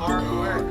hard work.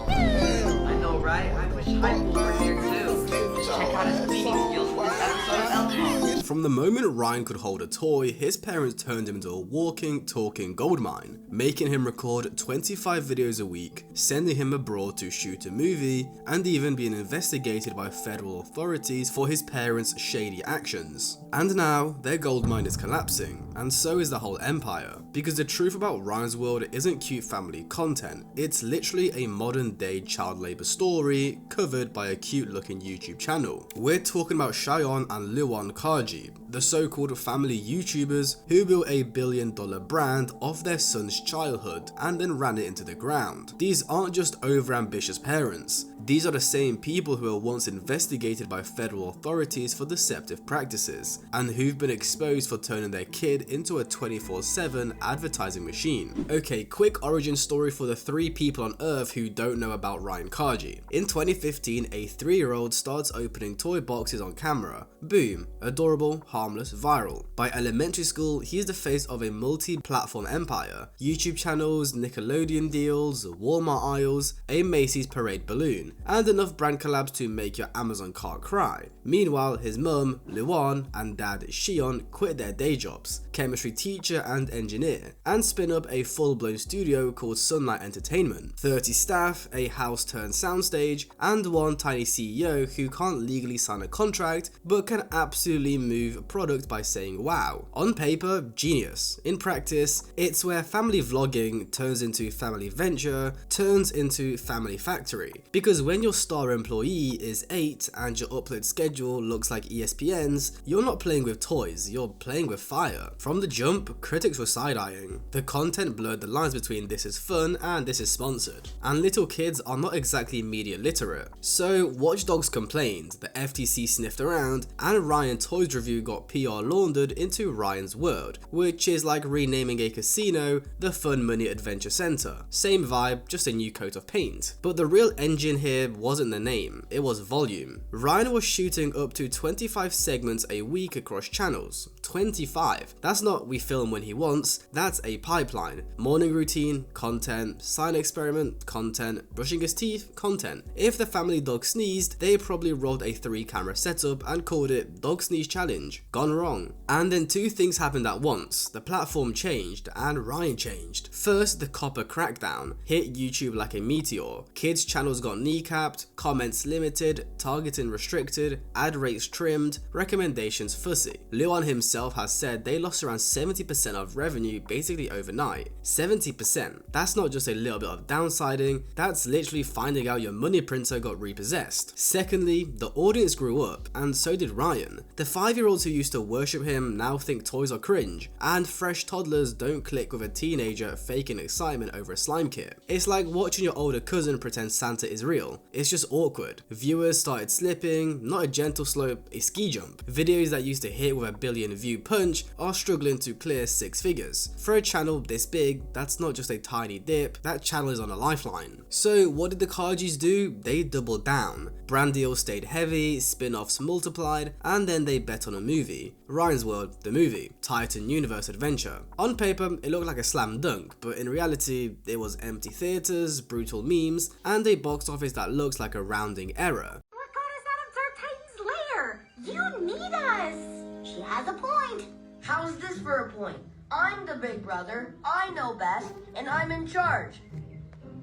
I know, right? I wish Hype were here too. Check out his cleaning skills for this episode of Alcohol. From the moment Ryan could hold a toy, his parents turned him into a walking, talking goldmine, making him record 25 videos a week, sending him abroad to shoot a movie, and even being investigated by federal authorities for his parents' shady actions. And now, their goldmine is collapsing, and so is the whole empire, because the truth about Ryan's world isn't cute family content, it's literally a modern day child labor story covered by a cute looking YouTube channel. We're talking about Shion and Luan Kaji, the so-called family YouTubers who built a billion-dollar brand off their son's childhood and then ran it into the ground. These aren't just over-ambitious parents. These are the same people who were once investigated by federal authorities for deceptive practices, and who've been exposed for turning their kid into a 24/7 advertising machine. Okay, quick origin story for the 3 people on Earth who don't know about Ryan Kaji. In 2015, a 3-year-old starts opening toy boxes on camera. Boom, adorable, harmless, viral. By elementary school, he's the face of a multi-platform empire. YouTube channels, Nickelodeon deals, Walmart aisles, a Macy's parade balloon, and enough brand collabs to make your Amazon cart cry. Meanwhile, his mum, Luan, and dad, Shion, quit their day jobs, chemistry teacher and engineer, and spin up a full-blown studio called Sunlight Entertainment. 30 staff, a house-turned soundstage, and one tiny CEO who can't legally sign a contract, but can absolutely move product by saying wow. On paper, genius. In practice, it's where family vlogging turns into family venture, turns into family factory. Because when your star employee is 8 and your upload schedule looks like ESPN's, you're not playing with toys, you're playing with fire. From the jump, critics were side-eyeing. The content blurred the lines between this is fun and this is sponsored. And little kids are not exactly media literate. So Watch Dogs complained, the FTC sniffed around, and Ryan Toys Review got PR laundered into Ryan's World, which is like renaming a casino the Fun Money Adventure Center. Same vibe, just a new coat of paint. But the real engine here wasn't the name, it was volume. Ryan was shooting up to 25 segments a week across channels. 25. That's not we film when he wants, that's a pipeline. Morning routine, content, science experiment, content, brushing his teeth, content. If the family dog sneezed, they probably rolled a 3-camera setup and called it Dog Sneeze Challenge. Gone wrong. And then 2 things happened at once. The platform changed and Ryan changed. First, the copper crackdown hit YouTube like a meteor. Kids' channels got kneecapped, comments limited, targeting restricted, ad rates trimmed, recommendations fussy. Luan himself has said they lost around 70% of revenue basically overnight. 70%. That's not just a little bit of downsiding, that's literally finding out your money printer got repossessed. Secondly, the audience grew up, and so did Ryan. The 5-year-olds who used to worship him now think toys are cringe, and fresh toddlers don't click with a teenager faking excitement over a slime kit. It's like watching your older cousin pretend Santa is real. It's just awkward. Viewers started slipping, not a gentle slope, a ski jump. Videos that used to hit with a billion-view punch are struggling to clear 6 figures. For a channel this big, that's not just a tiny dip, that channel is on a lifeline. So what did the Kajis do? They doubled down. Brand deals stayed heavy, spin-offs multiplied, and then they bet on a movie. Ryan's World, the movie, Titan Universe Adventure. On paper, it looked like a slam dunk, but in reality, it was empty theaters, brutal memes, and a box office that looks like a rounding error. What got us out of Titan's lair? You need us. She has a point. How's this for a point? I'm the big brother, I know best, and I'm in charge.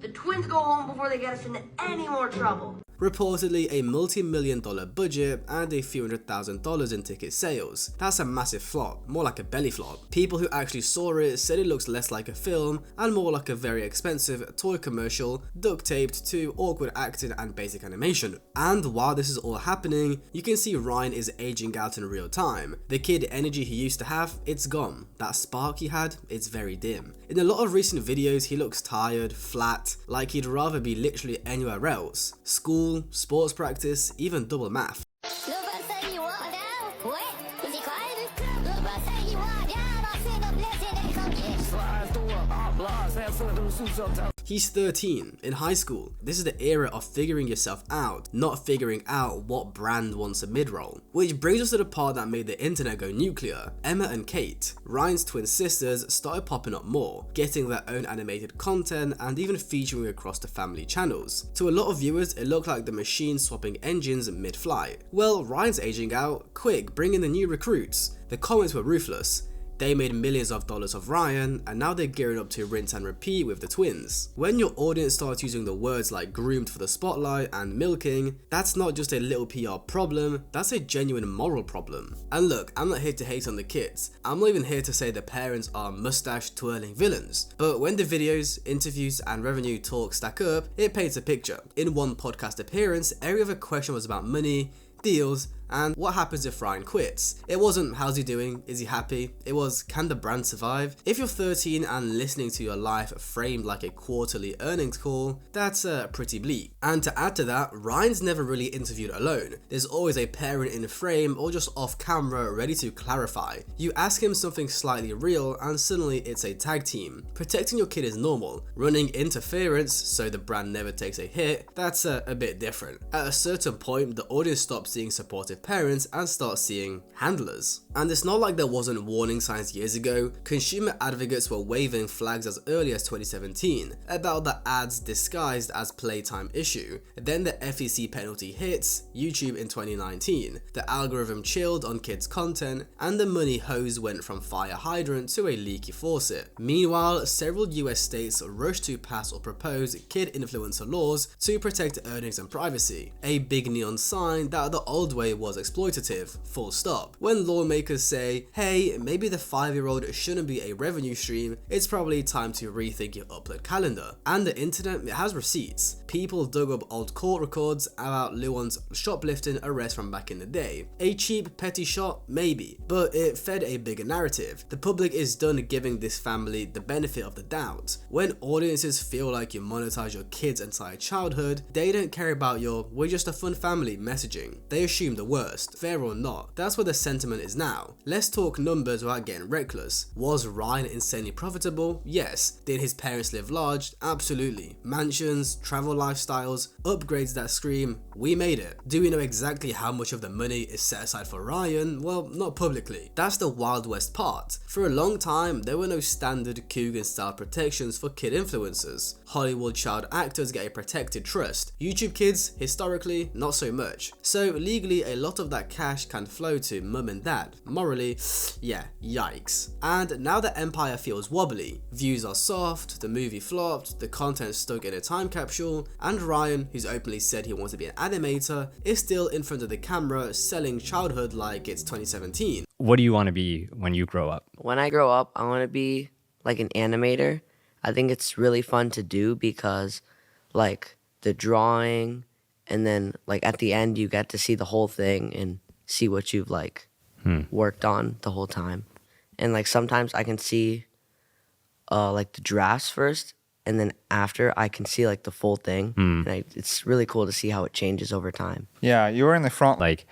The twins go home before they get us into any more trouble. Reportedly a multi-million-dollar budget and a few $100,000 in ticket sales. That's a massive flop, more like a belly flop. People who actually saw it said it looks less like a film and more like a very expensive toy commercial duct taped to awkward acting and basic animation. And while this is all happening, you can see Ryan is aging out in real time. The kid energy he used to have, it's gone. That spark he had, it's very dim. In a lot of recent videos, he looks tired, flat, like he'd rather be literally anywhere else. School, sports practice, even double math. He's 13, in high school. This is the era of figuring yourself out, not figuring out what brand wants a mid-roll. Which brings us to the part that made the internet go nuclear. Emma and Kate, Ryan's twin sisters, started popping up more, getting their own animated content and even featuring across the family channels. To a lot of viewers, it looked like the machine swapping engines mid-flight. Well, Ryan's aging out, quick, bring in the new recruits. The comments were ruthless. They made millions of dollars of Ryan, and now they're gearing up to rinse and repeat with the twins. When your audience starts using the words like groomed for the spotlight and milking, that's not just a little PR problem, that's a genuine moral problem. And look, I'm not here to hate on the kids. I'm not even here to say the parents are mustache twirling villains. But when the videos, interviews, and revenue talk stack up, it paints a picture. In one podcast appearance, every other question was about money, deals, and what happens if Ryan quits? It wasn't how's he doing, is he happy? It was can the brand survive? If you're 13 and listening to your life framed like a quarterly earnings call, that's pretty bleak. And to add to that, Ryan's never really interviewed alone. There's always a parent in the frame or just off camera ready to clarify. You ask him something slightly real and suddenly it's a tag team. Protecting your kid is normal. Running interference so the brand never takes a hit, that's a bit different. At a certain point, the audience stops seeing supportive parents and start seeing handlers. And it's not like there wasn't warning signs years ago. Consumer advocates were waving flags as early as 2017 about the ads disguised as playtime issue. Then the FEC penalty hits, YouTube in 2019, the algorithm chilled on kids' content, and the money hose went from fire hydrant to a leaky faucet. Meanwhile, several US states rushed to pass or propose kid influencer laws to protect earnings and privacy. A big neon sign that the old way was exploitative, full stop. When lawmakers say, hey, maybe the 5-year-old shouldn't be a revenue stream, it's probably time to rethink your upload calendar. And the internet, it has receipts. People dug up old court records about Luan's shoplifting arrest from back in the day. A cheap, petty shot? Maybe, but it fed a bigger narrative. The public is done giving this family the benefit of the doubt. When audiences feel like you monetize your kid's entire childhood, they don't care about your "we're just a fun family" messaging. They assume the worst, fair or not. That's where the sentiment is now. Let's talk numbers without getting reckless. Was Ryan insanely profitable? Yes. Did his parents live large? Absolutely. Mansions, travel lifestyles, upgrades that scream, we made it. Do we know exactly how much of the money is set aside for Ryan? Well, not publicly. That's the Wild West part. For a long time, there were no standard Coogan style protections for kid influencers. Hollywood child actors get a protected trust. YouTube kids, historically, not so much. So legally, a lot of that cash can flow to mum and dad. Morally, yeah, yikes. And now the empire feels wobbly. Views are soft, the movie flopped, the content stuck in a time capsule, and Ryan, who's openly said he wants to be an animator, is still in front of the camera selling childhood like it's 2017. What do you want to be when you grow up? When I grow up, I want to be like an animator. I think it's really fun to do because like the drawing and then like at the end you get to see the whole thing and see what you've like worked on the whole time. And like sometimes I can see like the drafts first and then after I can see like the full thing. And it's really cool to see how it changes over time. Yeah, you were in the front. Like,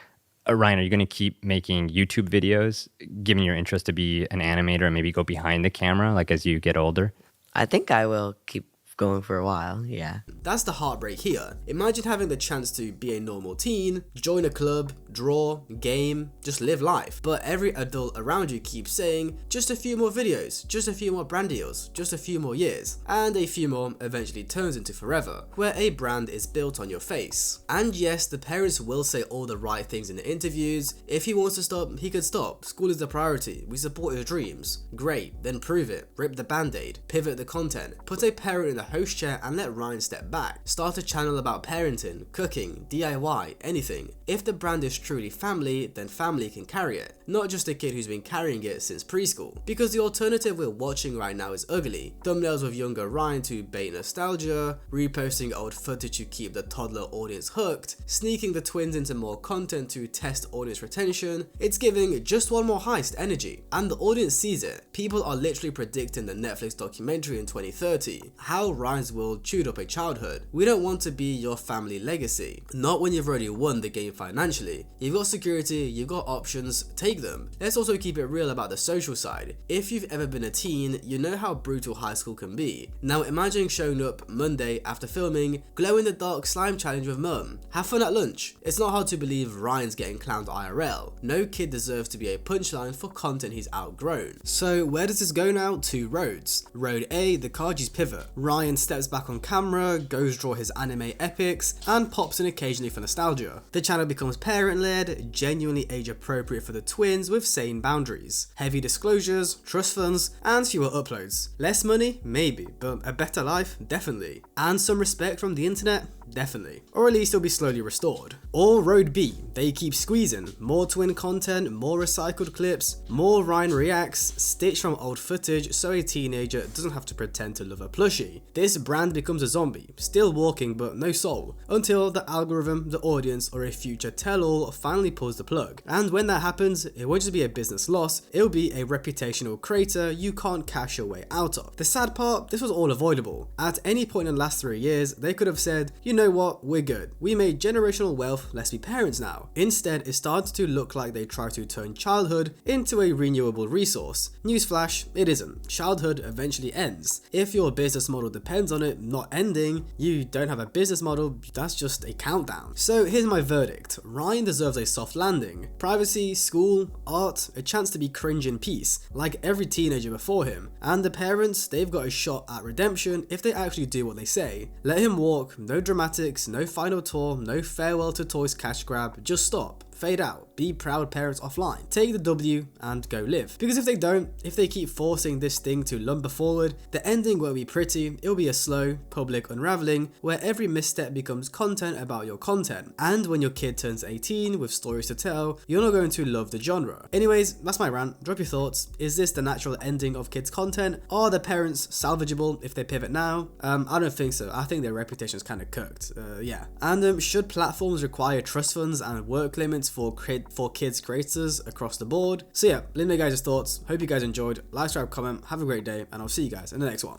Ryan, are you going to keep making YouTube videos, given your interest to be an animator and maybe go behind the camera, like as you get older? I think I will keep going for a while, yeah. That's the heartbreak here. Imagine having the chance to be a normal teen, join a club, draw, game, just live life. But every adult around you keeps saying, just a few more videos, just a few more brand deals, just a few more years. And a few more eventually turns into forever, where a brand is built on your face. And yes, the parents will say all the right things in the interviews. If he wants to stop, he could stop. School is the priority. We support his dreams. Great, then prove it. Rip the band-aid. Pivot the content. Put a parent in the host chair and let Ryan step back. Start a channel about parenting, cooking, DIY, anything. If the brand is truly family, then family can carry it, not just a kid who's been carrying it since preschool. Because the alternative we're watching right now is ugly. Thumbnails with younger Ryan to bait nostalgia, reposting old footage to keep the toddler audience hooked, sneaking the twins into more content to test audience retention. It's giving just one more heist energy, and the audience sees it. People are literally predicting the Netflix documentary in 2030. How Ryan's world chewed up a childhood. We don't want to be your family legacy. Not when you've already won the game financially. You've got security, you've got options, take them. Let's also keep it real about the social side. If you've ever been a teen, you know how brutal high school can be. Now imagine showing up Monday after filming glow in the dark slime challenge with mum. Have fun at lunch. It's not hard to believe Ryan's getting clowned IRL. No kid deserves to be a punchline for content he's outgrown. So where does this go now? Two roads. Road A, the Kaji's pivot. Ryan steps back on camera, goes draw his anime epics, and pops in occasionally for nostalgia. The channel becomes parent-led, genuinely age-appropriate for the twins with sane boundaries. Heavy disclosures, trust funds, and fewer uploads. Less money? Maybe, but a better life? Definitely. And some respect from the internet? Definitely. Or at least it'll be slowly restored. Or Road B, they keep squeezing. More twin content, more recycled clips, more Ryan reacts, stitched from old footage so a teenager doesn't have to pretend to love a plushie. This brand becomes a zombie, still walking but no soul, until the algorithm, the audience, or a future tell-all finally pulls the plug. And when that happens, it won't just be a business loss, it'll be a reputational crater you can't cash your way out of. The sad part, this was all avoidable. At any point in the last 3 years, they could have said, you know what, we're good. We made generational wealth, let's be parents now. Instead, it started to look like they tried to turn childhood into a renewable resource. Newsflash, it isn't. Childhood eventually ends. If your business model depends on it not ending, you don't have a business model, that's just a countdown. So here's my verdict. Ryan deserves a soft landing. Privacy, school, art, a chance to be cringe in peace, like every teenager before him. And the parents, they've got a shot at redemption if they actually do what they say. Let him walk, no dramatics, no final tour, no farewell to toys cash grab, just stop. Fade out, be proud parents offline, take the W and go live. Because if they don't, if they keep forcing this thing to lumber forward, the ending won't be pretty, it'll be a slow, public unraveling where every misstep becomes content about your content. And when your kid turns 18 with stories to tell, you're not going to love the genre. Anyways, that's my rant, drop your thoughts. Is this the natural ending of kids' content? Are the parents salvageable if they pivot now? I don't think so, I think their reputation is kind of cooked, yeah. And should platforms require trust funds and work limits for kids creators across the board? So yeah, let me know guys' thoughts. Hope you guys enjoyed. Like, subscribe, comment, have a great day, and I'll see you guys in the next one.